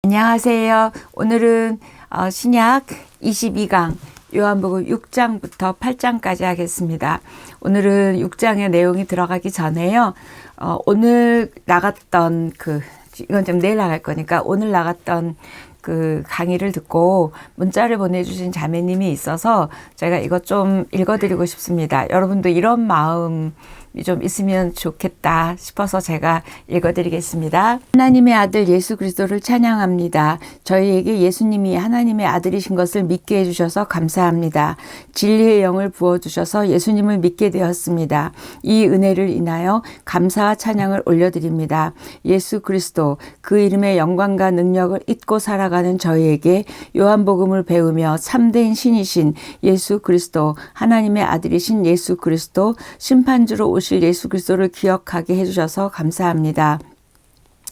안녕하세요. 오늘은 신약 22강 요한복음 6장부터 8장까지 하겠습니다. 오늘은 6장의 내용이 들어가기 전에요. 오늘 나갔던 이건 좀 내일 나갈 거니까 오늘 나갔던 그 강의를 듣고 문자를 보내주신 자매님이 있어서 제가 이것 좀 읽어드리고 싶습니다. 여러분도 이런 마음이 좀 있으면 좋겠다 싶어서 제가 읽어드리겠습니다. 하나님의 아들 예수 그리스도를 찬양합니다. 저희에게 예수님이 하나님의 아들이신 것을 믿게 해주셔서 감사합니다. 진리의 영을 부어주셔서 예수님을 믿게 되었습니다. 이 은혜를 인하여 감사와 찬양을 올려드립니다. 예수 그리스도 그 이름의 영광과 능력을 잊고 살아가는 저희에게 요한복음을 배우며 참된 신이신 예수 그리스도, 하나님의 아들이신 예수 그리스도, 심판주로 오실 예수 그리스도를 기억하게 해주셔서 감사합니다.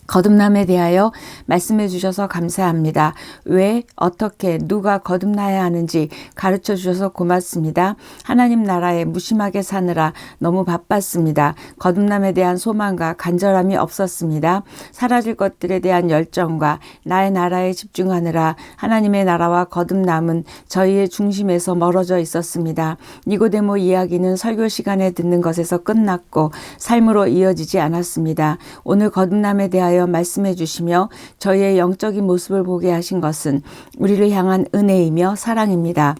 거듭남에 대하여 말씀해 주셔서 감사합니다. 왜, 어떻게, 누가 거듭나야 하는지 가르쳐 주셔서 고맙습니다. 하나님 나라에 무심하게 사느라 너무 바빴습니다. 거듭남에 대한 소망과 간절함이 없었습니다. 사라질 것들에 대한 열정과 나의 나라에 집중하느라 하나님의 나라와 거듭남은 저희의 중심에서 멀어져 있었습니다. 니고데모 이야기는 설교 시간에 듣는 것에서 끝났고 삶으로 이어지지 않았습니다. 오늘 거듭남에 대하여 말씀해 주시며 저희의 영적인 모습을 보게 하신 것은 우리를 향한 은혜이며 사랑입니다.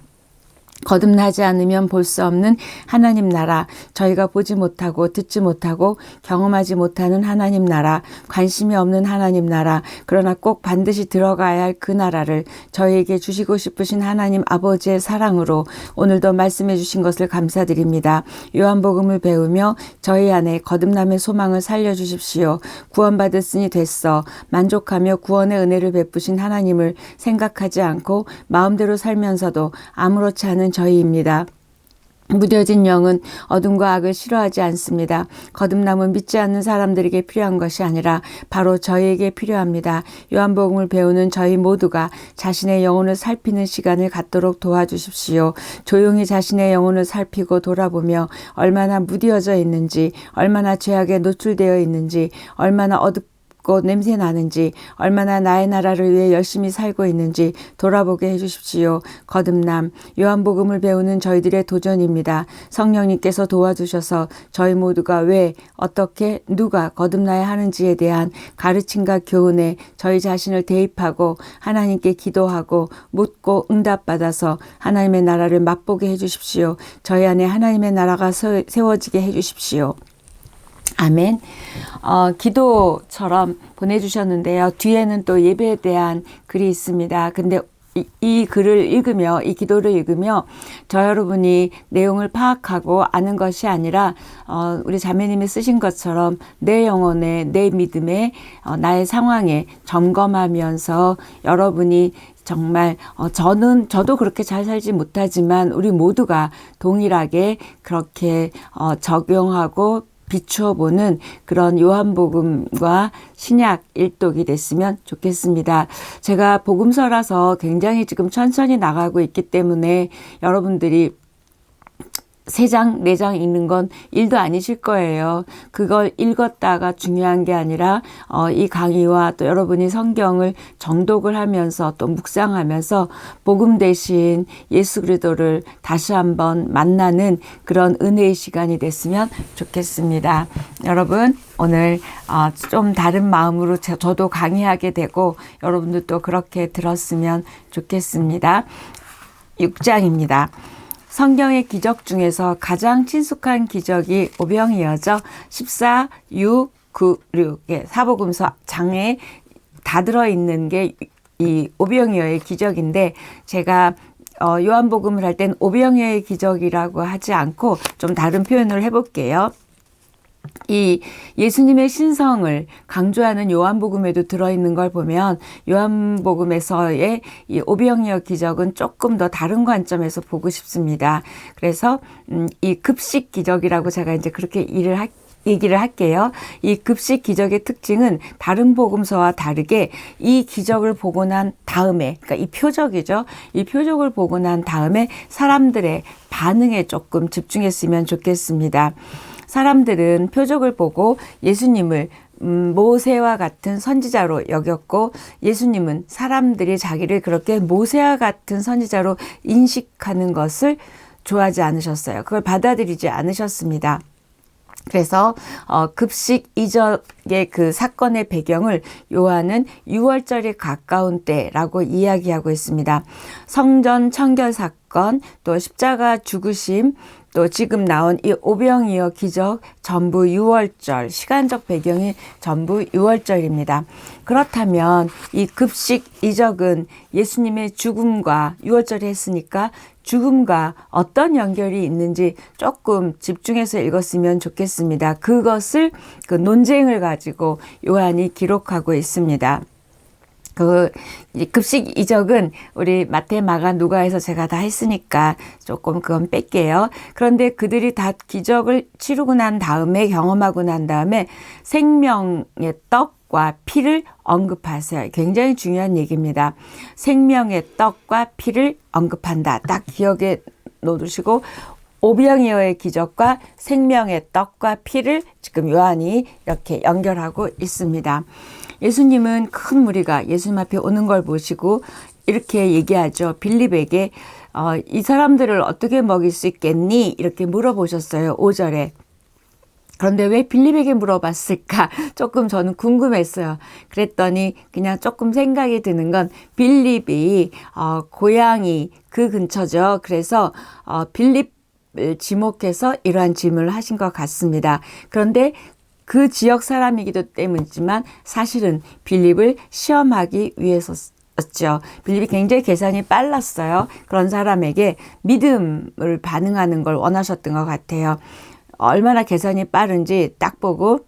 거듭나지 않으면 볼 수 없는 하나님 나라, 저희가 보지 못하고 듣지 못하고 경험하지 못하는 하나님 나라, 관심이 없는 하나님 나라, 그러나 꼭 반드시 들어가야 할 그 나라를 저희에게 주시고 싶으신 하나님 아버지의 사랑으로 오늘도 말씀해 주신 것을 감사드립니다. 요한복음을 배우며 저희 안에 거듭남의 소망을 살려주십시오. 구원받았으니 됐어. 만족하며 구원의 은혜를 베푸신 하나님을 생각하지 않고 마음대로 살면서도 아무렇지 않은 저희입니다. 무뎌진 영은 어둠과 악을 싫어하지 않습니다. 거듭남은 믿지 않는 사람들에게 필요한 것이 아니라 바로 저희에게 필요합니다. 요한복음을 배우는 저희 모두가 자신의 영혼을 살피는 시간을 갖도록 도와주십시오. 조용히 자신의 영혼을 살피고 돌아보며 얼마나 무뎌져 있는지, 얼마나 죄악에 노출되어 있는지, 얼마나 어둡고 냄새 나는지, 얼마나 나의 나라를 위해 열심히 살고 있는지 돌아보게 해주십시오. 거듭남, 요한복음을 배우는 저희들의 도전입니다. 성령님께서 도와주셔서 저희 모두가 왜, 어떻게, 누가 거듭나야 하는지에 대한 가르침과 교훈에 저희 자신을 대입하고 하나님께 기도하고 묻고 응답받아서 하나님의 나라를 맛보게 해주십시오. 저희 안에 하나님의 나라가 세워지게 해주십시오. 아멘. 기도처럼 보내주셨는데요. 뒤에는 또 예배에 대한 글이 있습니다. 근데 이 글을 읽으며, 이 기도를 읽으며 저 여러분이 내용을 파악하고 아는 것이 아니라 우리 자매님이 쓰신 것처럼 내 영혼에, 내 믿음에, 나의 상황에 점검하면서 여러분이 정말 저도 그렇게 잘 살지 못하지만 우리 모두가 동일하게 그렇게 적용하고 비추어 보는 그런 요한복음과 신약 일독이 됐으면 좋겠습니다. 제가 복음서라서 굉장히 지금 천천히 나가고 있기 때문에 여러분들이 3장, 4장 읽는 건 일도 아니실 거예요. 그걸 읽었다가 중요한 게 아니라 이 강의와 또 여러분이 성경을 정독을 하면서 또 묵상하면서 복음 대신 예수 그리스도를 다시 한번 만나는 그런 은혜의 시간이 됐으면 좋겠습니다. 여러분, 오늘 좀 다른 마음으로 저도 강의하게 되고 여러분들도 그렇게 들었으면 좋겠습니다. 6장입니다. 성경의 기적 중에서 가장 친숙한 기적이 오병이어죠. 14, 6, 9, 6. 사복음서 장에 다 들어있는 게 이 오병이어의 기적인데 제가 요한복음을 할 땐 오병이어의 기적이라고 하지 않고 좀 다른 표현을 해볼게요. 이 예수님의 신성을 강조하는 요한복음에도 들어있는 걸 보면 요한복음에서의 이 오병이어 기적은 조금 더 다른 관점에서 보고 싶습니다. 그래서 이 급식 기적이라고 제가 이제 그렇게 얘기를 할게요. 이 급식 기적의 특징은 다른 복음서와 다르게 이 기적을 보고 난 다음에, 그러니까 이 표적이죠. 이 표적을 보고 난 다음에 사람들의 반응에 조금 집중했으면 좋겠습니다. 사람들은 표적을 보고 예수님을 모세와 같은 선지자로 여겼고 예수님은 사람들이 자기를 그렇게 모세와 같은 선지자로 인식하는 것을 좋아하지 않으셨어요. 그걸 받아들이지 않으셨습니다. 그래서 급식 이적의 그 사건의 배경을 요한은 유월절이 가까운 때라고 이야기하고 있습니다. 성전 청결 사건, 또 십자가 죽으심, 또 지금 나온 이 오병이어 기적 전부 유월절, 시간적 배경이 전부 유월절입니다. 그렇다면 이 급식 이적은 예수님의 죽음과 유월절에 했으니까 죽음과 어떤 연결이 있는지 조금 집중해서 읽었으면 좋겠습니다. 그것을 그 논쟁을 가지고 요한이 기록하고 있습니다. 그 급식 이적은 우리 마태, 마가, 누가에서 제가 다 했으니까 조금 그건 뺄게요. 그런데 그들이 다 기적을 치르고 난 다음에, 경험하고 난 다음에 생명의 떡과 피를 언급하세요. 굉장히 중요한 얘기입니다. 생명의 떡과 피를 언급한다. 딱 기억에 놓으시고 오병이어의 기적과 생명의 떡과 피를 지금 요한이 이렇게 연결하고 있습니다. 예수님은 큰 무리가 예수님 앞에 오는 걸 보시고 이렇게 얘기하죠. 빌립에게 이 사람들을 어떻게 먹일 수 있겠니? 이렇게 물어보셨어요. 5절에. 그런데 왜 빌립에게 물어봤을까? 조금 저는 궁금했어요. 그랬더니 그냥 조금 생각이 드는 건 빌립이 고향이 그 근처죠. 그래서 빌립을 지목해서 이러한 질문을 하신 것 같습니다. 그런데 그 지역 사람이기도 때문이지만 사실은 빌립을 시험하기 위해서였죠. 빌립이 굉장히 계산이 빨랐어요. 그런 사람에게 믿음을 반응하는 걸 원하셨던 것 같아요. 얼마나 계산이 빠른지 딱 보고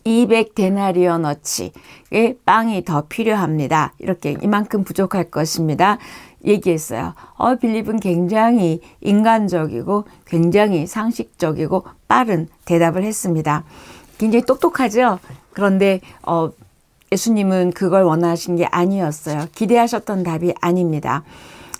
200데나리온어치의 빵이 더 필요합니다. 이렇게 이만큼 부족할 것입니다. 얘기했어요. 빌립은 굉장히 인간적이고 굉장히 상식적이고 빠른 대답을 했습니다. 굉장히 똑똑하죠? 그런데 예수님은 그걸 원하신 게 아니었어요. 기대하셨던 답이 아닙니다.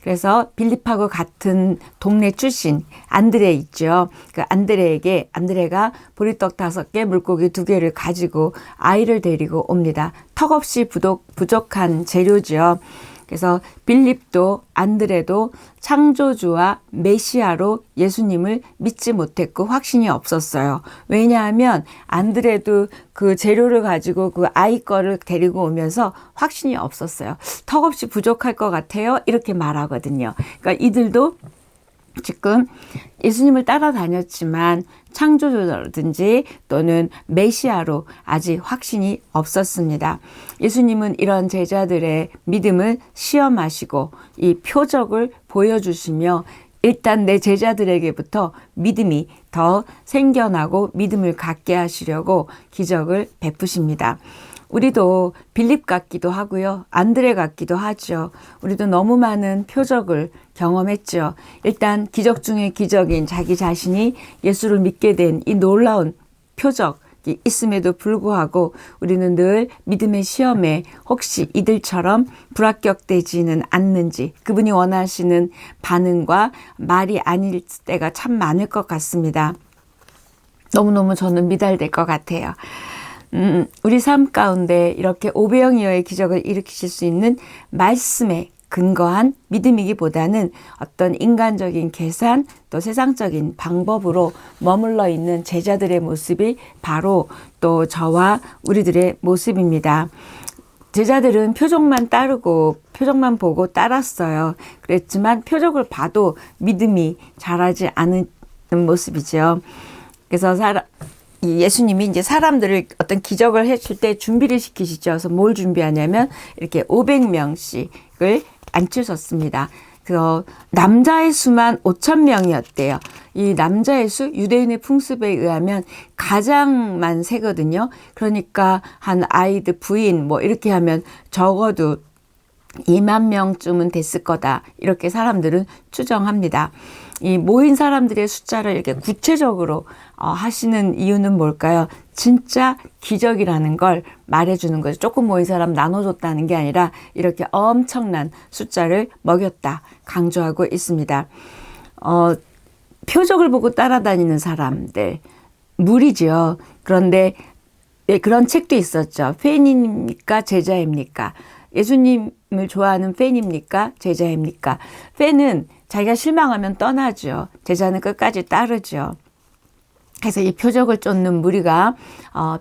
그래서 빌립하고 같은 동네 출신 안드레 있죠. 그 안드레가 보리떡 5개, 물고기 2개를 가지고 아이를 데리고 옵니다. 턱없이 부족한 재료죠. 그래서 빌립도 안드레도 창조주와 메시아로 예수님을 믿지 못했고 확신이 없었어요. 왜냐하면 안드레도 그 재료를 가지고 그 아이 거를 데리고 오면서 확신이 없었어요. 턱없이 부족할 것 같아요. 이렇게 말하거든요. 그러니까 이들도 지금 예수님을 따라다녔지만 창조주라든지 또는 메시아로 아직 확신이 없었습니다. 예수님은 이런 제자들의 믿음을 시험하시고 이 표적을 보여주시며 일단 내 제자들에게부터 믿음이 더 생겨나고 믿음을 갖게 하시려고 기적을 베푸십니다. 우리도 빌립 같기도 하고요. 안드레 같기도 하죠. 우리도 너무 많은 표적을 경험했죠. 일단 기적 중에 기적인 자기 자신이 예수를 믿게 된 이 놀라운 표적이 있음에도 불구하고 우리는 늘 믿음의 시험에 혹시 이들처럼 불합격되지는 않는지 그분이 원하시는 반응과 말이 아닐 때가 참 많을 것 같습니다. 너무너무 저는 미달될 것 같아요. 우리 삶 가운데 이렇게 오병이어의 기적을 일으키실 수 있는 말씀에 근거한 믿음이기보다는 어떤 인간적인 계산 또 세상적인 방법으로 머물러 있는 제자들의 모습이 바로 또 저와 우리들의 모습입니다. 제자들은 표적만 따르고 표적만 보고 따랐어요. 그랬지만 표적을 봐도 믿음이 자라지 않은 모습이죠. 그래서 예수님이 이제 사람들을 어떤 기적을 해줄 때 준비를 시키시죠. 그래서 뭘 준비하냐면 이렇게 500명씩을 앉히셨습니다. 그래서 남자의 수만 5,000명이었대요. 이 남자의 수 유대인의 풍습에 의하면 가장 많세거든요. 그러니까 한 아이들 부인 뭐 이렇게 하면 적어도 2만 명쯤은 됐을 거다. 이렇게 사람들은 추정합니다. 이 모인 사람들의 숫자를 이렇게 구체적으로 하시는 이유는 뭘까요? 진짜 기적이라는 걸 말해주는 거죠. 조금 모인 사람 나눠줬다는 게 아니라 이렇게 엄청난 숫자를 먹였다 강조하고 있습니다. 표적을 보고 따라다니는 사람들 무리죠. 그런데 네, 그런 책도 있었죠. 팬입니까? 제자입니까? 예수님을 좋아하는 팬입니까? 제자입니까? 팬은 자기가 실망하면 떠나죠. 제자는 끝까지 따르죠. 그래서 이 표적을 쫓는 무리가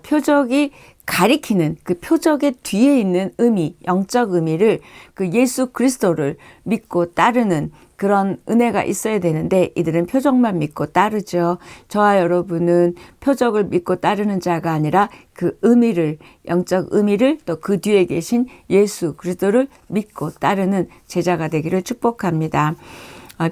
표적이 가리키는 그 표적의 뒤에 있는 의미, 영적 의미를 그 예수 그리스도를 믿고 따르는 그런 은혜가 있어야 되는데 이들은 표적만 믿고 따르죠. 저와 여러분은 표적을 믿고 따르는 자가 아니라 그 의미를, 영적 의미를 또 그 뒤에 계신 예수 그리스도를 믿고 따르는 제자가 되기를 축복합니다.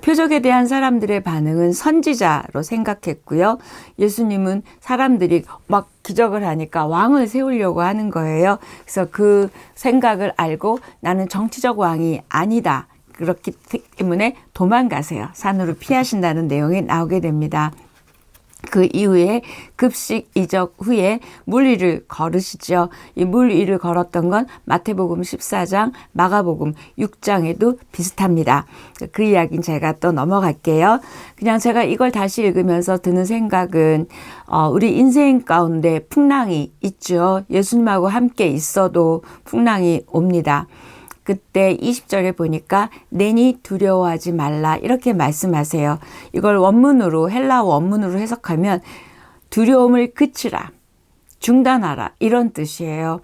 표적에 대한 사람들의 반응은 선지자로 생각했고요. 예수님은 사람들이 막 기적을 하니까 왕을 세우려고 하는 거예요. 그래서 그 생각을 알고 나는 정치적 왕이 아니다. 그렇기 때문에 도망가세요. 산으로 피하신다는 내용이 나오게 됩니다. 그 이후에 급식 이적 후에 물 위를 걸으시죠. 이 물 위를 걸었던 건 마태복음 14장, 마가복음 6장에도 비슷합니다. 그 이야기는 제가 또 넘어갈게요. 그냥 제가 이걸 다시 읽으면서 드는 생각은 우리 인생 가운데 풍랑이 있죠. 예수님하고 함께 있어도 풍랑이 옵니다. 그때 20절에 보니까 내니 두려워하지 말라 이렇게 말씀하세요. 이걸 원문으로 헬라 원문으로 해석하면 두려움을 그치라, 중단하라 이런 뜻이에요.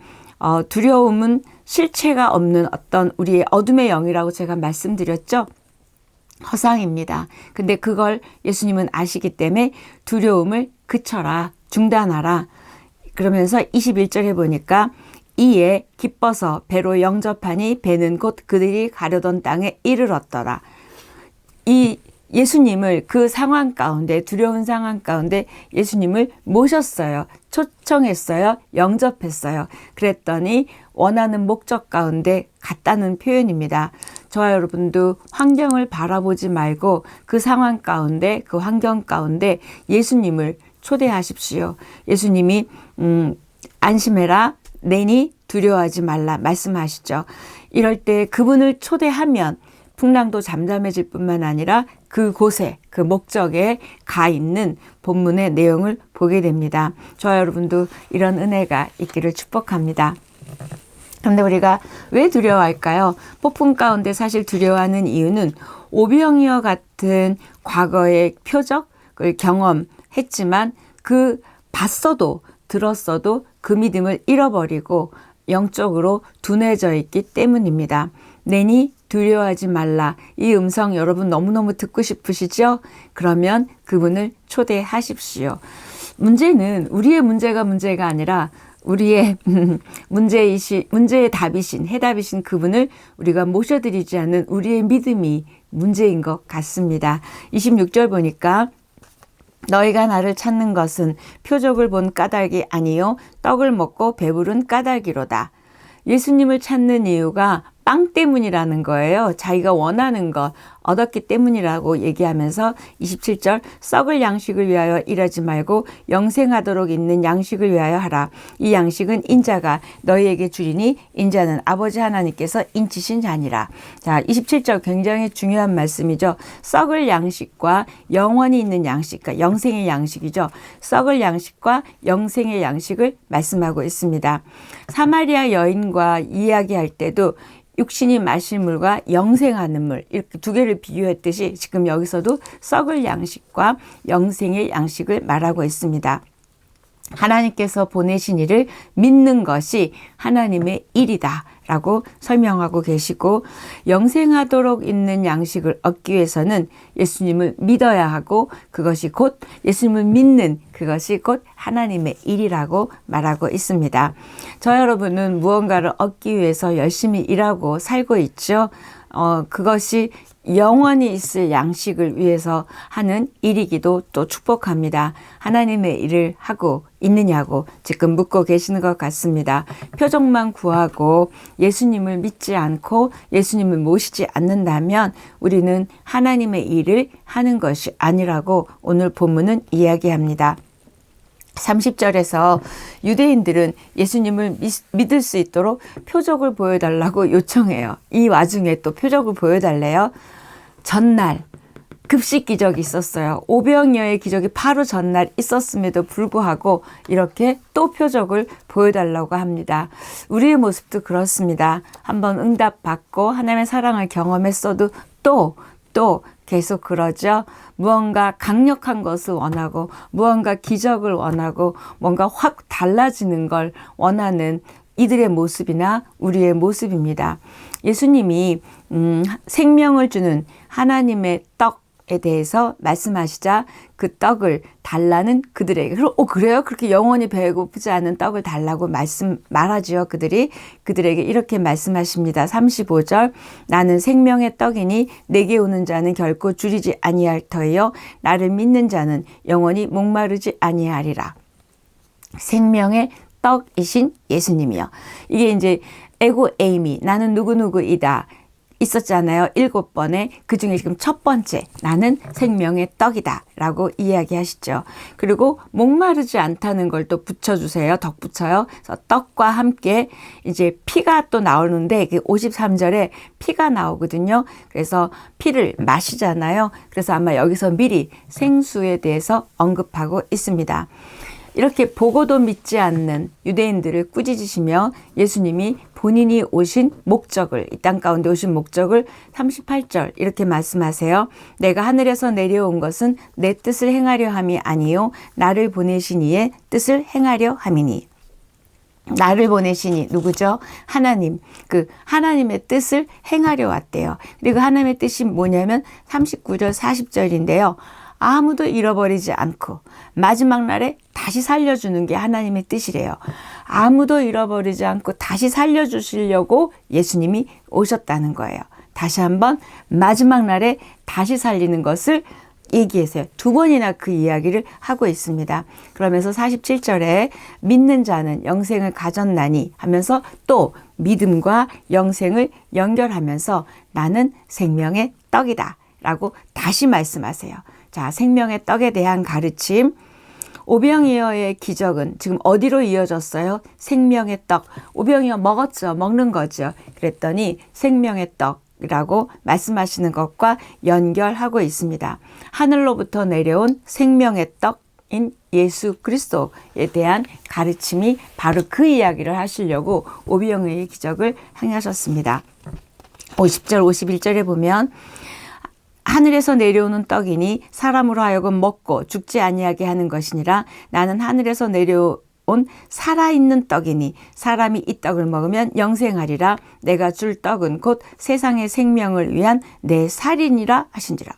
두려움은 실체가 없는 어떤 우리의 어둠의 영이라고 제가 말씀드렸죠. 허상입니다. 근데 그걸 예수님은 아시기 때문에 두려움을 그쳐라, 중단하라. 그러면서 21절에 보니까 이에 기뻐서 배로 영접하니 배는 곧 그들이 가려던 땅에 이르렀더라. 이 예수님을 그 상황 가운데, 두려운 상황 가운데 예수님을 모셨어요. 초청했어요. 영접했어요. 그랬더니 원하는 목적 가운데 갔다는 표현입니다. 저와 여러분도 환경을 바라보지 말고 그 상황 가운데, 그 환경 가운데 예수님을 초대하십시오. 예수님이 안심해라. 내니 두려워하지 말라 말씀하시죠. 이럴 때 그분을 초대하면 풍랑도 잠잠해질 뿐만 아니라 그곳에 그 목적에 가 있는 본문의 내용을 보게 됩니다. 저와 여러분도 이런 은혜가 있기를 축복합니다. 그런데 우리가 왜 두려워할까요? 폭풍 가운데 사실 두려워하는 이유는 오병이어 같은 과거의 표적을 경험했지만 그 봤어도 들었어도 그 믿음을 잃어버리고 영적으로 둔해져 있기 때문입니다. 내니 두려워하지 말라. 이 음성 여러분 너무너무 듣고 싶으시죠? 그러면 그분을 초대하십시오. 문제는 우리의 문제가 문제가 아니라 우리의 문제의 답이신, 해답이신 그분을 우리가 모셔드리지 않는 우리의 믿음이 문제인 것 같습니다. 26절 보니까 너희가 나를 찾는 것은 표적을 본 까닭이 아니요 떡을 먹고 배부른 까닭이로다. 예수님을 찾는 이유가 빵 때문이라는 거예요. 자기가 원하는 것 얻었기 때문이라고 얘기하면서 27절 썩을 양식을 위하여 일하지 말고 영생하도록 있는 양식을 위하여 하라. 이 양식은 인자가 너희에게 주리니 인자는 아버지 하나님께서 인치신 자니라. 자, 27절 굉장히 중요한 말씀이죠. 썩을 양식과 영원히 있는 양식, 그러니까 영생의 양식이죠. 썩을 양식과 영생의 양식을 말씀하고 있습니다. 사마리아 여인과 이야기할 때도 육신이 마실 물과 영생하는 물 이렇게 두 개를 비교했듯이 지금 여기서도 썩을 양식과 영생의 양식을 말하고 있습니다. 하나님께서 보내신 이를 믿는 것이 하나님의 일이다 라고 설명하고 계시고 영생하도록 있는 양식을 얻기 위해서는 예수님을 믿어야 하고 그것이 곧 예수님을 믿는 그것이 곧 하나님의 일이라고 말하고 있습니다. 저 여러분은 무언가를 얻기 위해서 열심히 일하고 살고 있죠. 그것이 영원히 있을 양식을 위해서 하는 일이기도 또 축복합니다. 하나님의 일을 하고 있느냐고 지금 묻고 계시는 것 같습니다. 표적만 구하고 예수님을 믿지 않고 예수님을 모시지 않는다면 우리는 하나님의 일을 하는 것이 아니라고 오늘 본문은 이야기합니다. 30절에서 유대인들은 예수님을 믿을 수 있도록 표적을 보여달라고 요청해요. 이 와중에 또 표적을 보여달래요. 전날 급식 기적이 있었어요. 오병이어의 기적이 바로 전날 있었음에도 불구하고 이렇게 또 표적을 보여달라고 합니다. 우리의 모습도 그렇습니다. 한번 응답받고 하나님의 사랑을 경험했어도 또 계속 그러죠. 무언가 강력한 것을 원하고 무언가 기적을 원하고 뭔가 확 달라지는 걸 원하는 이들의 모습이나 우리의 모습입니다. 예수님이 생명을 주는 하나님의 떡에 대해서 말씀하시자 그 떡을 달라는 그들에게 그래요? 그렇게 영원히 배고프지 않은 떡을 달라고 말하지요. 그들에게 이렇게 말씀하십니다. 35절 나는 생명의 떡이니 내게 오는 자는 결코 줄이지 아니할 터이요 나를 믿는 자는 영원히 목마르지 아니하리라. 생명의 떡이신 예수님이요. 이게 이제 에고 에이미 나는 누구누구이다 있었잖아요. 7번에 그중에 지금 첫 번째 나는 생명의 떡이다 라고 이야기하시죠. 그리고 목마르지 않다는 걸 또 붙여주세요. 덕 붙여요. 그래서 떡과 함께 이제 피가 또 나오는데 53절에 피가 나오거든요. 그래서 피를 마시잖아요. 그래서 아마 여기서 미리 생수에 대해서 언급하고 있습니다. 이렇게 보고도 믿지 않는 유대인들을 꾸짖으시며 예수님이 본인이 오신 목적을, 이 땅 가운데 오신 목적을 38절 이렇게 말씀하세요. 내가 하늘에서 내려온 것은 내 뜻을 행하려 함이 아니요 나를 보내신 이의 뜻을 행하려 함이니. 나를 보내신 이 누구죠? 하나님. 그 하나님의 뜻을 행하려 왔대요. 그리고 하나님의 뜻이 뭐냐면 39절 40절인데요. 아무도 잃어버리지 않고 마지막 날에 다시 살려주는 게 하나님의 뜻이래요. 아무도 잃어버리지 않고 다시 살려주시려고 예수님이 오셨다는 거예요. 다시 한번 마지막 날에 다시 살리는 것을 얘기했어요. 2번이나 그 이야기를 하고 있습니다. 그러면서 47절에 믿는 자는 영생을 가졌나니 하면서 또 믿음과 영생을 연결하면서 나는 생명의 떡이다 라고 다시 말씀하세요. 자, 생명의 떡에 대한 가르침. 오병이어의 기적은 지금 어디로 이어졌어요? 생명의 떡. 오병이어 먹었죠. 먹는 거죠. 그랬더니 생명의 떡이라고 말씀하시는 것과 연결하고 있습니다. 하늘로부터 내려온 생명의 떡인 예수 그리스도에 대한 가르침이 바로 그 이야기를 하시려고 오병이어의 기적을 행하셨습니다. 50절 51절에 보면 하늘에서 내려오는 떡이니 사람으로 하여금 먹고 죽지 아니하게 하는 것이니라. 나는 하늘에서 내려온 살아있는 떡이니 사람이 이 떡을 먹으면 영생하리라. 내가 줄 떡은 곧 세상의 생명을 위한 내 살이니라 하신지라.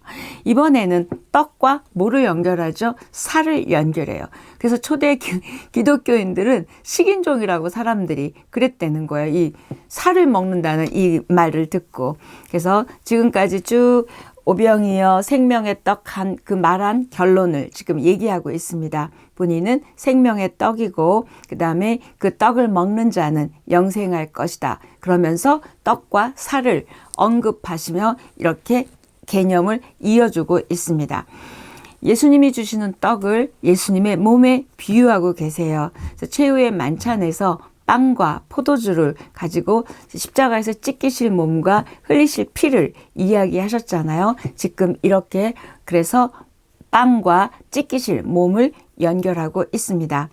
이번에는 떡과 뭐를 연결하죠? 살을 연결해요. 그래서 초대 기독교인들은 식인종이라고 사람들이 그랬다는 거예요. 이 살을 먹는다는 이 말을 듣고. 그래서 지금까지 쭉 오병이어 생명의 떡 한 그 말한 결론을 지금 얘기하고 있습니다. 본인은 생명의 떡이고 그 다음에 그 떡을 먹는 자는 영생할 것이다. 그러면서 떡과 살을 언급하시며 이렇게 개념을 이어주고 있습니다. 예수님이 주시는 떡을 예수님의 몸에 비유하고 계세요. 그래서 최후의 만찬에서 빵과 포도주를 가지고 십자가에서 찢기실 몸과 흘리실 피를 이야기하셨잖아요. 지금 이렇게 그래서 빵과 찢기실 몸을 연결하고 있습니다.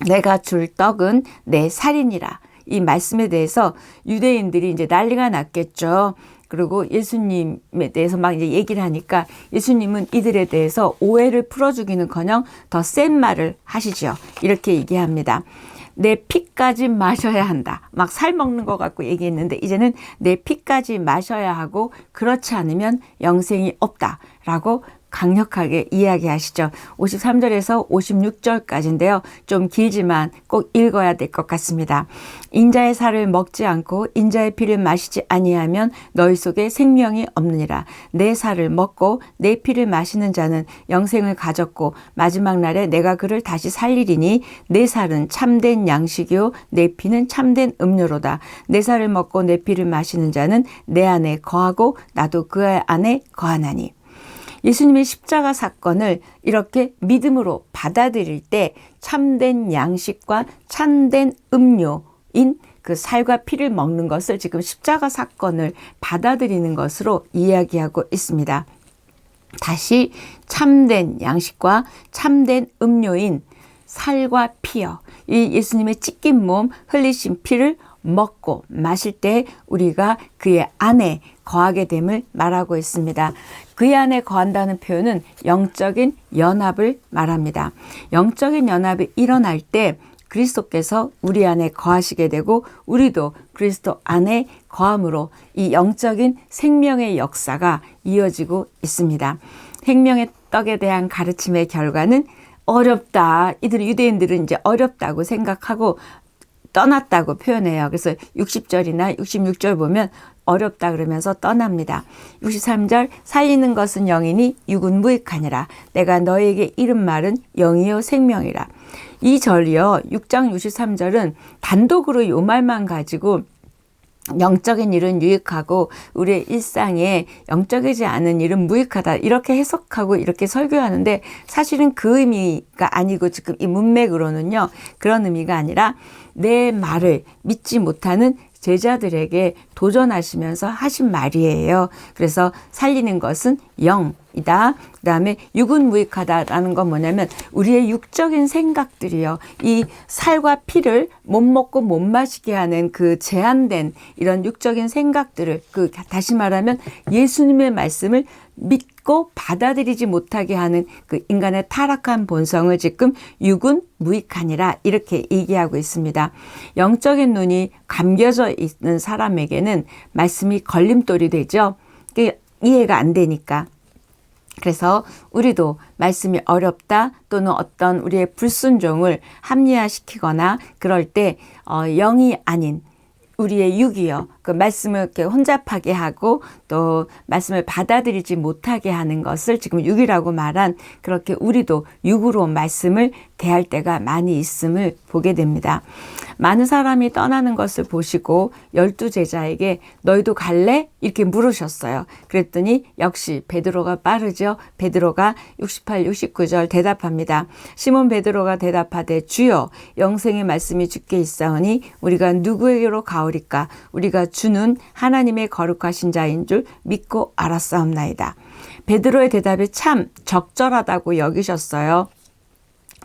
내가 줄 떡은 내 살이니라. 이 말씀에 대해서 유대인들이 이제 난리가 났겠죠. 그리고 예수님에 대해서 막 이제 얘기를 하니까 예수님은 이들에 대해서 오해를 풀어주기는커녕 더 센 말을 하시죠. 이렇게 얘기합니다. 내 피까지 마셔야 한다. 막 살 먹는 것 같고 얘기했는데 이제는 내 피까지 마셔야 하고 그렇지 않으면 영생이 없다라고 강력하게 이야기하시죠. 53절에서 56절까지인데요. 좀 길지만 꼭 읽어야 될 것 같습니다. 인자의 살을 먹지 않고 인자의 피를 마시지 아니하면 너희 속에 생명이 없느니라. 내 살을 먹고 내 피를 마시는 자는 영생을 가졌고 마지막 날에 내가 그를 다시 살리리니 내 살은 참된 양식이요 내 피는 참된 음료로다. 내 살을 먹고 내 피를 마시는 자는 내 안에 거하고 나도 그 안에 거하나니. 예수님의 십자가 사건을 이렇게 믿음으로 받아들일 때 참된 양식과 참된 음료인 그 살과 피를 먹는 것을 지금 십자가 사건을 받아들이는 것으로 이야기하고 있습니다. 다시 참된 양식과 참된 음료인 살과 피요. 이 예수님의 찢긴 몸, 흘리신 피를 먹고 마실 때 우리가 그의 안에 거하게 됨을 말하고 있습니다. 그의 안에 거한다는 표현은 영적인 연합을 말합니다. 영적인 연합이 일어날 때 그리스도께서 우리 안에 거하시게 되고 우리도 그리스도 안에 거함으로 이 영적인 생명의 역사가 이어지고 있습니다. 생명의 떡에 대한 가르침의 결과는 어렵다. 유대인들은 이제 어렵다고 생각하고 떠났다고 표현해요. 그래서 60절이나 66절 보면 어렵다 그러면서 떠납니다. 63절 살리는 것은 영이니 육은 무익하니라. 내가 너에게 이른 말은 영이요 생명이라. 이 절이요. 6장 63절은 단독으로 요 말만 가지고 영적인 일은 유익하고 우리의 일상에 영적이지 않은 일은 무익하다 이렇게 해석하고 이렇게 설교하는데 사실은 그 의미가 아니고 지금 이 문맥으로는요. 그런 의미가 아니라 내 말을 믿지 못하는 제자들에게 도전하시면서 하신 말이에요. 그래서 살리는 것은 영이다. 그 다음에 육은 무익하다라는 건 뭐냐면 우리의 육적인 생각들이요. 이 살과 피를 못 먹고 못 마시게 하는 그 제한된 이런 육적인 생각들을 다시 말하면 예수님의 말씀을 믿고 받아들이지 못하게 하는 그 인간의 타락한 본성을 지금 육은 무익하니라 이렇게 얘기하고 있습니다. 영적인 눈이 감겨져 있는 사람에게는 말씀이 걸림돌이 되죠. 이해가 안 되니까. 그래서 우리도 말씀이 어렵다 또는 어떤 우리의 불순종을 합리화시키거나 그럴 때 영이 아닌 우리의 육이요. 그 말씀을 이렇게 혼잡하게 하고 또 말씀을 받아들이지 못하게 하는 것을 지금 육이라고 말한 그렇게 우리도 육으로 말씀을 대할 때가 많이 있음을 보게 됩니다. 많은 사람이 떠나는 것을 보시고 12제자에게 너희도 갈래? 이렇게 물으셨어요. 그랬더니 역시 베드로가 빠르죠. 베드로가 68, 69절 대답합니다. 시몬 베드로가 대답하되 주여 영생의 말씀이 주께 있사오니 우리가 누구에게로 가오리까? 우리가 주는 하나님의 거룩하신 자인 줄 믿고 알았사옵나이다. 베드로의 대답이 참 적절하다고 여기셨어요.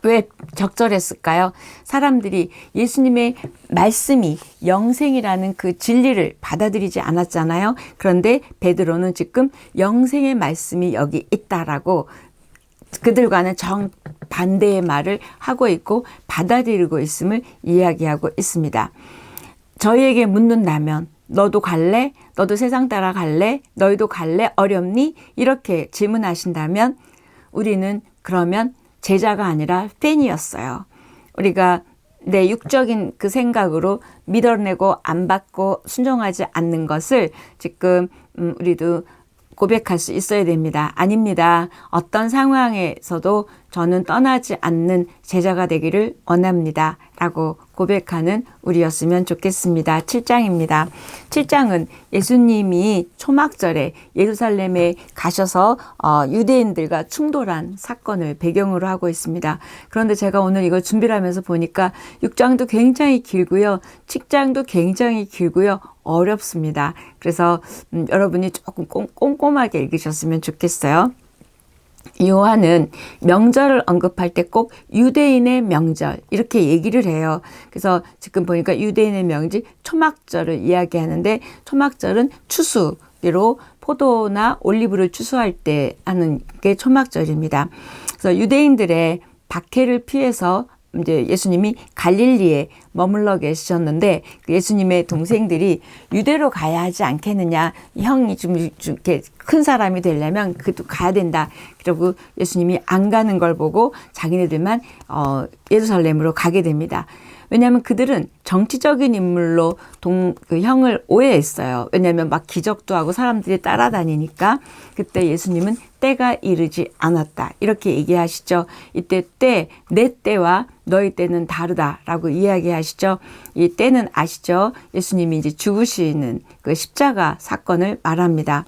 왜 적절했을까요? 사람들이 예수님의 말씀이 영생이라는 그 진리를 받아들이지 않았잖아요. 그런데 베드로는 지금 영생의 말씀이 여기 있다라고 그들과는 정반대의 말을 하고 있고 받아들이고 있음을 이야기하고 있습니다. 저희에게 묻는다면 너도 갈래? 너도 세상 따라갈래? 너희도 갈래? 어렵니? 이렇게 질문하신다면 우리는 그러면 제자가 아니라 팬이었어요. 우리가 내 육적인 그 생각으로 믿어내고 안 받고 순종하지 않는 것을 지금 우리도 고백할 수 있어야 됩니다. 아닙니다. 어떤 상황에서도 저는 떠나지 않는 제자가 되기를 원합니다. 라고 고백하는 우리였으면 좋겠습니다. 7장입니다. 7장은 예수님이 초막절에 예루살렘에 가셔서 유대인들과 충돌한 사건을 배경으로 하고 있습니다. 그런데 제가 오늘 이걸 준비를 하면서 보니까 6장도 굉장히 길고요. 7장도 굉장히 길고요. 어렵습니다. 그래서 여러분이 조금 꼼꼼하게 읽으셨으면 좋겠어요. 요한은 명절을 언급할 때 꼭 유대인의 명절 이렇게 얘기를 해요. 그래서 지금 보니까 유대인의 명절 초막절을 이야기하는데 초막절은 추수로 포도나 올리브를 추수할 때 하는 게 초막절입니다. 그래서 유대인들의 박해를 피해서 이제 예수님이 갈릴리에 머물러 계셨는데 예수님의 동생들이 유대로 가야 하지 않겠느냐. 형이 좀 이렇게 큰 사람이 되려면 그도 가야 된다. 그리고 예수님이 안 가는 걸 보고 자기네들만 예루살렘으로 가게 됩니다. 왜냐하면 그들은 정치적인 인물로 그 형을 오해했어요. 왜냐하면 막 기적도 하고 사람들이 따라다니니까. 그때 예수님은 때가 이르지 않았다. 이렇게 얘기하시죠. 이때 내 때와 너희 때는 다르다라고 이야기하시죠. 이 때는 아시죠? 예수님이 이제 죽으시는 그 십자가 사건을 말합니다.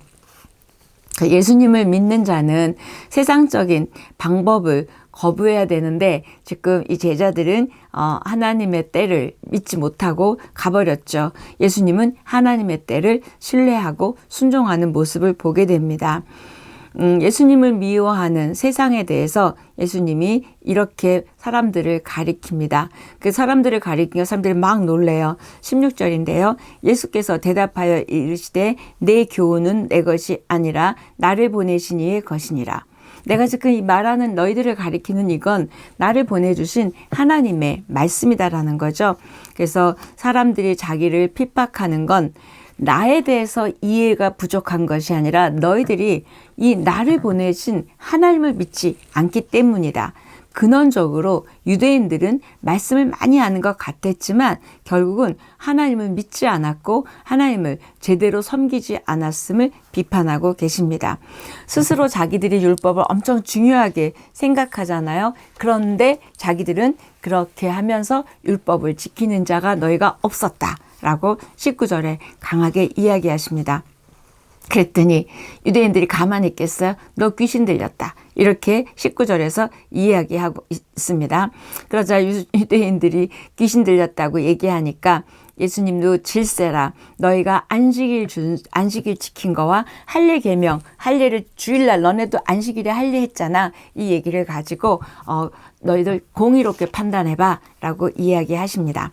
예수님을 믿는 자는 세상적인 방법을 거부해야 되는데 지금 이 제자들은 하나님의 때를 믿지 못하고 가버렸죠. 예수님은 하나님의 때를 신뢰하고 순종하는 모습을 보게 됩니다. 예수님을 미워하는 세상에 대해서 예수님이 이렇게 사람들을 가리킵니다. 그 사람들을 가리키니까 사람들이 막 놀래요. 16절인데요. 예수께서 대답하여 이르시되 내 교훈은 내 것이 아니라 나를 보내신 이의 것이니라. 내가 지금 이 말하는 너희들을 가리키는 이건 나를 보내주신 하나님의 말씀이다라는 거죠. 그래서 사람들이 자기를 핍박하는 건 나에 대해서 이해가 부족한 것이 아니라 너희들이 이 나를 보내신 하나님을 믿지 않기 때문이다. 근원적으로 유대인들은 말씀을 많이 아는 것 같았지만 결국은 하나님을 믿지 않았고 하나님을 제대로 섬기지 않았음을 비판하고 계십니다. 스스로 자기들이 율법을 엄청 중요하게 생각하잖아요. 그런데 자기들은 그렇게 하면서 율법을 지키는 자가 너희가 없었다 라고 19절에 강하게 이야기하십니다. 그랬더니 유대인들이 가만히 있겠어요? 너 귀신 들렸다. 이렇게 19절에서 이야기하고 있습니다. 그러자 유대인들이 귀신 들렸다고 얘기하니까 예수님도 질세라. 너희가 안식일 지킨 거와 할례 계명, 할례를 주일날 너네도 안식일에 할례 했잖아. 이 얘기를 가지고 너희들 공의롭게 판단해봐 라고 이야기하십니다.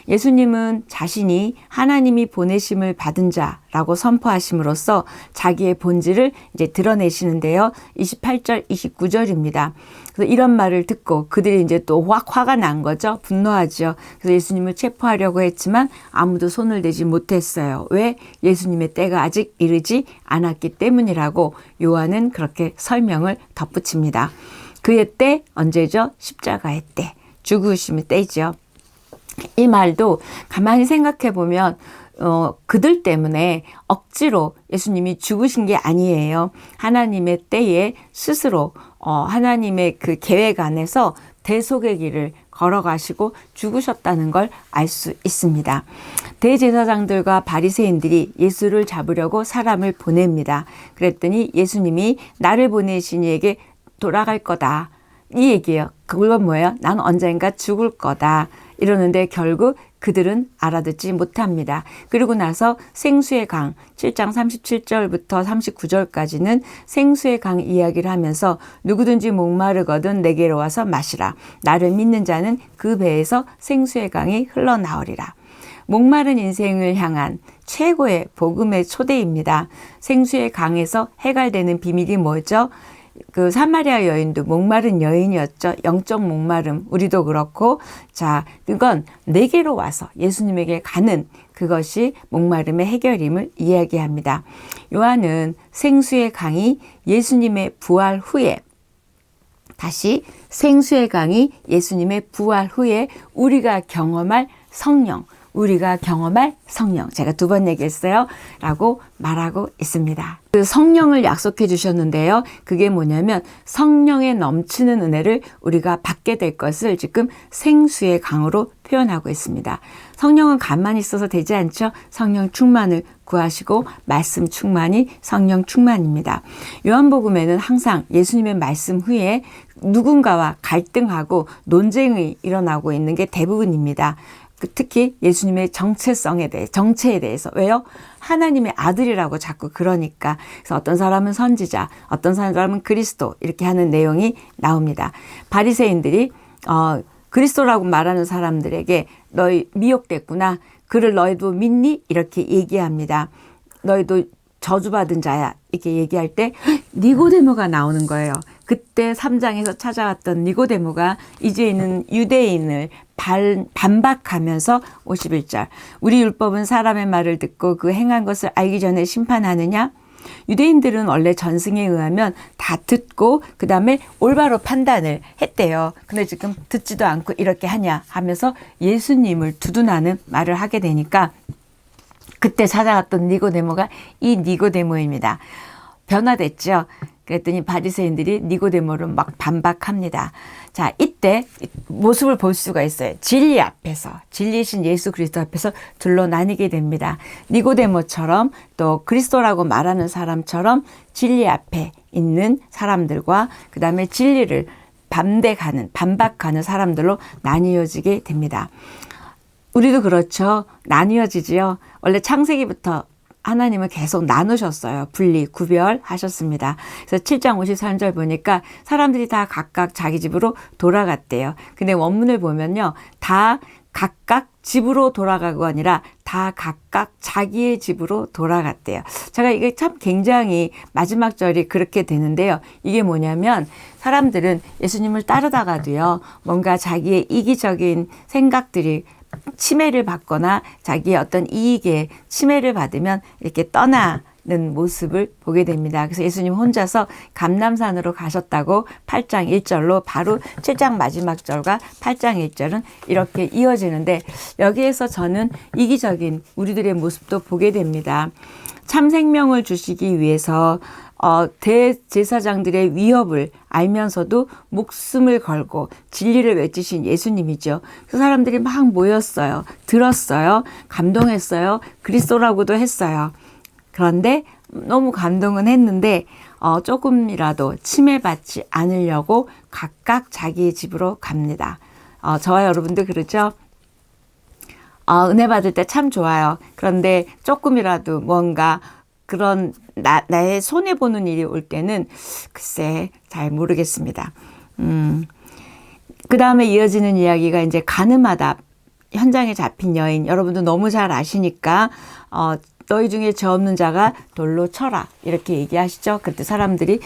예수님은 자신이 하나님이 보내심을 받은 자라고 선포하심으로써 자기의 본질을 이제 드러내시는데요. 28절, 29절입니다. 그래서 이런 말을 듣고 그들이 이제 또 화가 난 거죠. 분노하죠. 그래서 예수님을 체포하려고 했지만 아무도 손을 대지 못했어요. 왜? 예수님의 때가 아직 이르지 않았기 때문이라고 요한은 그렇게 설명을 덧붙입니다. 그의 때 언제죠? 십자가의 때. 죽으심의 때죠. 이 말도 가만히 생각해 보면 그들 때문에 억지로 예수님이 죽으신 게 아니에요. 하나님의 때에 스스로 하나님의 그 계획 안에서 대속의 길을 걸어가시고 죽으셨다는 걸 알 수 있습니다. 대제사장들과 바리새인들이 예수를 잡으려고 사람을 보냅니다. 그랬더니 예수님이 나를 보내신 이에게 돌아갈 거다. 이 얘기예요. 그건 뭐예요? 난 언젠가 죽을 거다. 이러는데 결국 그들은 알아듣지 못합니다. 그리고 나서 생수의 강 7장 37절부터 39절까지는 생수의 강 이야기를 하면서 누구든지 목마르거든 내게로 와서 마시라. 나를 믿는 자는 그 배에서 생수의 강이 흘러나오리라. 목마른 인생을 향한 최고의 복음의 초대입니다. 생수의 강에서 해갈되는 비밀이 뭐죠? 그 사마리아 여인도 목마른 여인이었죠. 영적 목마름. 우리도 그렇고. 자, 그건 내게로 와서 예수님에게 가는 그것이 목마름의 해결임을 이야기합니다. 요한은 생수의 강이 예수님의 부활 후에 다시 생수의 강이 예수님의 부활 후에 우리가 경험할 성령, 우리가 경험할 성령. 제가 2번 얘기했어요. 라고 말하고 있습니다. 그 성령을 약속해 주셨는데요. 그게 뭐냐면 성령의 넘치는 은혜를 우리가 받게 될 것을 지금 생수의 강으로 표현하고 있습니다. 성령은 가만히 있어서 되지 않죠. 성령 충만을 구하시고 말씀 충만이 성령 충만입니다. 요한복음에는 항상 예수님의 말씀 후에 누군가와 갈등하고 논쟁이 일어나고 있는 게 대부분입니다. 특히 예수님의 정체에 대해서. 왜요? 하나님의 아들이라고 자꾸 그러니까. 그래서 어떤 사람은 선지자, 어떤 사람은 그리스도 이렇게 하는 내용이 나옵니다. 바리새인들이 그리스도라고 말하는 사람들에게 너희 미혹됐구나. 그를 너희도 믿니? 이렇게 얘기합니다. 너희도 저주받은 자야. 이렇게 얘기할 때 니고데모가 나오는 거예요. 그때 3장에서 찾아왔던 니고데모가 이제 있는 유대인을 반박하면서 51절 우리 율법은 사람의 말을 듣고 그 행한 것을 알기 전에 심판하느냐? 유대인들은 원래 전승에 의하면 다 듣고 그 다음에 올바로 판단을 했대요. 근데 지금 듣지도 않고 이렇게 하냐 하면서 예수님을 두둔하는 말을 하게 되니까 그때 찾아갔던 니고데모가 이 니고데모입니다. 변화됐죠. 그랬더니 바리새인들이 니고데모를 막 반박합니다. 자, 이때 모습을 볼 수가 있어요. 진리 앞에서, 진리신 예수 그리스도 앞에서 둘로 나뉘게 됩니다. 니고데모처럼 또 그리스도라고 말하는 사람처럼 진리 앞에 있는 사람들과 그 다음에 진리를 반박하는 사람들로 나뉘어지게 됩니다. 우리도 그렇죠. 나뉘어지지요. 원래 창세기부터 하나님은 계속 나누셨어요. 분리, 구별하셨습니다. 그래서 7장 53절 보니까 사람들이 다 각각 자기 집으로 돌아갔대요. 근데 원문을 보면요. 다 각각 집으로 돌아가고 아니라 다 각각 자기의 집으로 돌아갔대요. 제가 이게 참 굉장히 마지막 절이 그렇게 되는데요. 이게 뭐냐면 사람들은 예수님을 따르다가도요. 뭔가 자기의 이기적인 생각들이 침해를 받거나 자기의 어떤 이익에 침해를 받으면 이렇게 떠나는 모습을 보게 됩니다. 그래서 예수님 혼자서 감람산으로 가셨다고 8장 1절로 바로 7장 마지막 절과 8장 1절은 이렇게 이어지는데 여기에서 저는 이기적인 우리들의 모습도 보게 됩니다. 참 생명을 주시기 위해서 대제사장들의 위협을 알면서도 목숨을 걸고 진리를 외치신 예수님이죠. 그 사람들이 막 모였어요. 들었어요. 감동했어요. 그리스도라고도 했어요. 그런데 너무 감동은 했는데 조금이라도 침해받지 않으려고 각각 자기의 집으로 갑니다. 저와 여러분도 그러죠? 은혜 받을 때 참 좋아요. 그런데 조금이라도 뭔가 그런 나의 손해보는 일이 올 때는 글쎄 잘 모르겠습니다. 그 다음에 이어지는 이야기가 이제 가늠하다 현장에 잡힌 여인, 여러분도 너무 잘 아시니까 너희 중에 죄 없는 자가 돌로 쳐라 이렇게 얘기하시죠. 그때 사람들이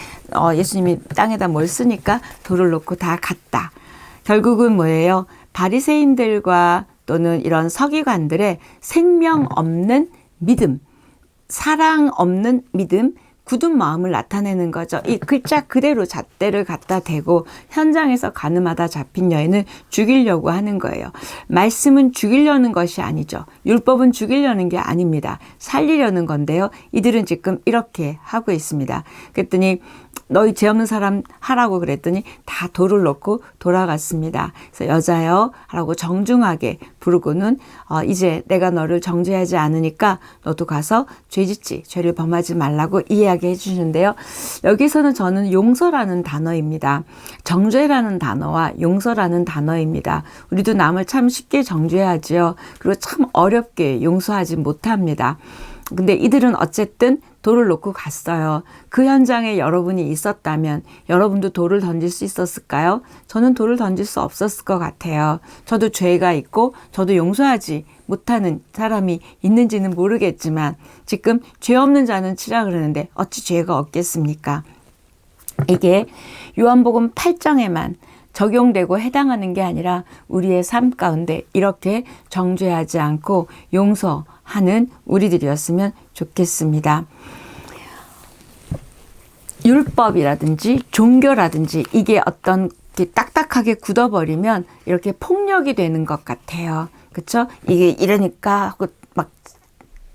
예수님이 땅에다 뭘 쓰니까 돌을 놓고 다 갔다. 결국은 뭐예요? 바리새인들과 또는 이런 서기관들의 생명 없는 믿음, 사랑 없는 믿음, 굳은 마음을 나타내는 거죠. 이 글자 그대로 잣대를 갖다 대고 현장에서 가늠하다 잡힌 여인을 죽이려고 하는 거예요. 말씀은 죽이려는 것이 아니죠. 율법은 죽이려는 게 아닙니다. 살리려는 건데요. 이들은 지금 이렇게 하고 있습니다. 그랬더니 너희 죄 없는 사람 하라고 그랬더니 다 돌을 놓고 돌아갔습니다. 그래서 여자여 라고 정중하게 부르고는 이제 내가 너를 정죄하지 않으니까 너도 가서 죄짓지, 죄를 범하지 말라고 이야기해 주시는데요. 여기서는 저는 용서라는 단어입니다. 정죄라는 단어와 용서라는 단어입니다. 우리도 남을 참 쉽게 정죄하지요. 그리고 참 어렵게 용서하지 못합니다. 근데 이들은 어쨌든 돌을 놓고 갔어요. 그 현장에 여러분이 있었다면 여러분도 돌을 던질 수 있었을까요? 저는 돌을 던질 수 없었을 것 같아요. 저도 죄가 있고 저도 용서하지 못하는 사람이 있는지는 모르겠지만 지금 죄 없는 자는 치라 그러는데 어찌 죄가 없겠습니까? 이게 요한복음 8장에만 적용되고 해당하는 게 아니라 우리의 삶 가운데 이렇게 정죄하지 않고 용서하는 우리들이었으면 좋겠습니다. 율법이라든지 종교라든지 이게 어떤 딱딱하게 굳어버리면 이렇게 폭력이 되는 것 같아요. 그렇죠? 이게 이러니까 하고 막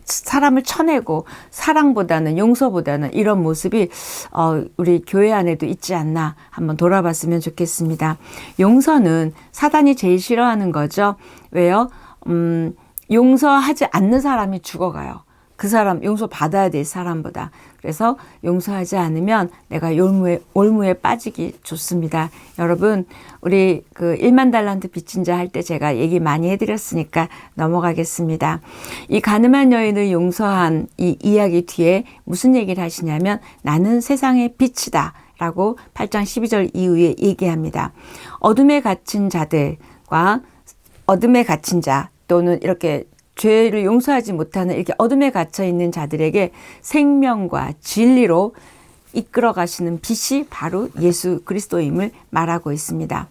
사람을 쳐내고 사랑보다는 용서보다는 이런 모습이 우리 교회 안에도 있지 않나 한번 돌아봤으면 좋겠습니다. 용서는 사단이 제일 싫어하는 거죠. 왜요? 용서하지 않는 사람이 죽어가요. 그 사람 용서받아야 될 사람보다. 그래서 용서하지 않으면 내가 올무에 빠지기 좋습니다. 여러분 우리 그 1만 달란트 빚진 자 할 때 제가 얘기 많이 해드렸으니까 넘어가겠습니다. 이 가늠한 여인을 용서한 이 이야기 뒤에 무슨 얘기를 하시냐면 나는 세상의 빛이다 라고 8장 12절 이후에 얘기합니다. 어둠에 갇힌 자들과 어둠에 갇힌 자 또는 이렇게 죄를 용서하지 못하는 이렇게 어둠에 갇혀 있는 자들에게 생명과 진리로 이끌어 가시는 빛이 바로 예수 그리스도임을 말하고 있습니다.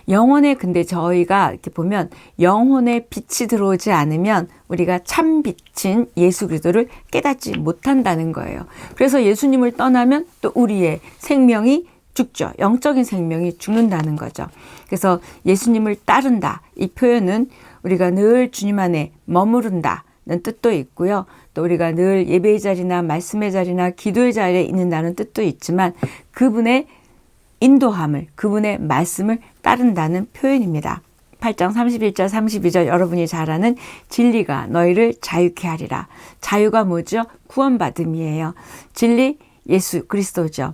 영혼에 근데 저희가 이렇게 보면 영혼에 빛이 들어오지 않으면 우리가 참 빛인 예수 그리스도를 깨닫지 못한다는 거예요. 그래서 예수님을 떠나면 또 우리의 생명이 죽죠. 영적인 생명이 죽는다는 거죠. 그래서 예수님을 따른다. 이 표현은 우리가 늘 주님 안에 머무른다는 뜻도 있고요. 또 우리가 늘 예배의 자리나 말씀의 자리나 기도의 자리에 있는다는 뜻도 있지만 그분의 인도함을, 그분의 말씀을 따른다는 표현입니다. 8장 31절 32절 여러분이 잘 아는 진리가 너희를 자유케 하리라. 자유가 뭐죠? 구원받음이에요. 진리 예수 그리스도죠.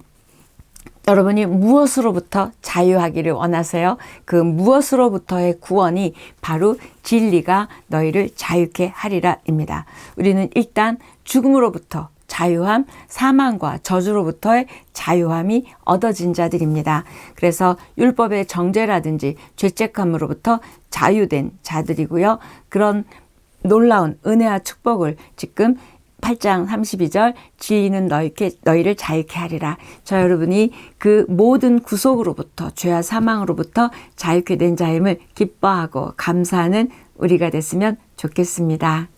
여러분이 무엇으로부터 자유하기를 원하세요? 그 무엇으로부터의 구원이 바로 진리가 너희를 자유케 하리라 입니다. 우리는 일단 죽음으로부터 자유함, 사망과 저주로부터의 자유함이 얻어진 자들입니다. 그래서 율법의 정죄라든지 죄책감으로부터 자유된 자들이고요. 그런 놀라운 은혜와 축복을 지금 8장 32절 지혜는 너희를 자유케 하리라. 저 여러분이 그 모든 구속으로부터 죄와 사망으로부터 자유케 된 자임을 기뻐하고 감사하는 우리가 됐으면 좋겠습니다.